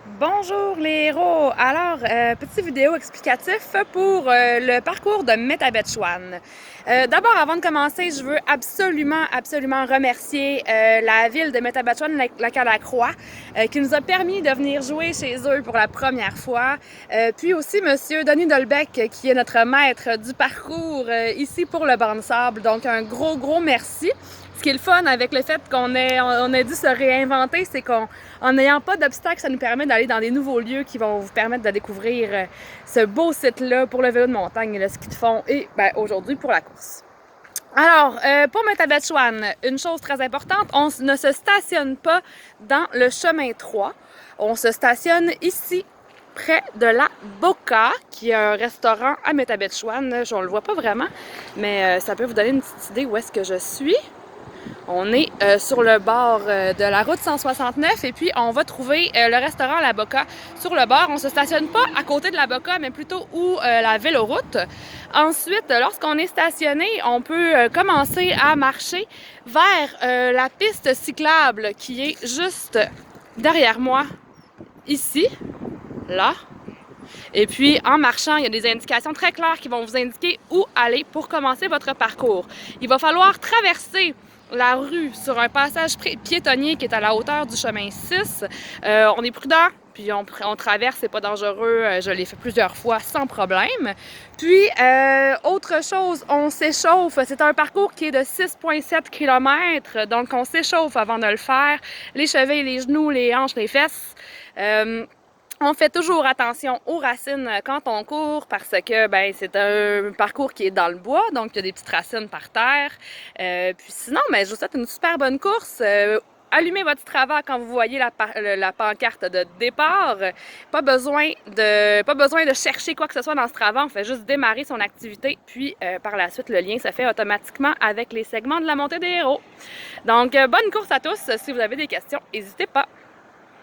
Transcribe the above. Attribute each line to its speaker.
Speaker 1: Bonjour les héros! Alors, petite vidéo explicatif pour le parcours de Métabetchouan. D'abord, avant de commencer, je veux absolument remercier la ville de Métabetchouan, Lac-à-la-Croix, qui nous a permis de venir jouer chez eux pour la première fois. Puis aussi Monsieur Denis Dolbec, qui est notre maître du parcours ici pour le banc de sable. Donc, un gros merci. Ce qui est le fun avec le fait qu'on ait dû se réinventer, c'est qu'en n'ayant pas d'obstacles, ça nous permet d'aller dans des nouveaux lieux qui vont vous permettre de découvrir ce beau site-là pour le vélo de montagne et le ski de fond et aujourd'hui pour la course. Alors, pour Métabetchouan, une chose très importante, on ne se stationne pas dans le chemin 3. On se stationne ici, près de la Boca, qui est un restaurant à Métabetchouan. On le voit pas vraiment, mais ça peut vous donner une petite idée où est-ce que je suis. On est sur le bord de la route 169 et puis on va trouver le restaurant La Boca sur le bord. On ne se stationne pas à côté de la Boca, mais plutôt où la véloroute. Ensuite, lorsqu'on est stationné, on peut commencer à marcher vers la piste cyclable qui est juste derrière moi, ici, là. Et puis, en marchant, il y a des indications très claires qui vont vous indiquer où aller pour commencer votre parcours. Il va falloir traverser la rue sur un passage piétonnier qui est à la hauteur du chemin 6. On est prudent, puis on traverse, c'est pas dangereux. Je l'ai fait plusieurs fois sans problème. Puis, autre chose, on s'échauffe. C'est un parcours qui est de 6,7 km, donc on s'échauffe avant de le faire. Les chevilles, les genoux, les hanches, les fesses. On fait toujours attention aux racines quand on court parce que c'est un parcours qui est dans le bois, donc il y a des petites racines par terre. Puis sinon, je vous souhaite une super bonne course. Allumez votre Strava quand vous voyez la pancarte de départ. Pas besoin de chercher quoi que ce soit dans Strava, on fait juste démarrer son activité, puis par la suite, le lien se fait automatiquement avec les segments de la montée des héros. Donc, bonne course à tous. Si vous avez des questions, n'hésitez pas.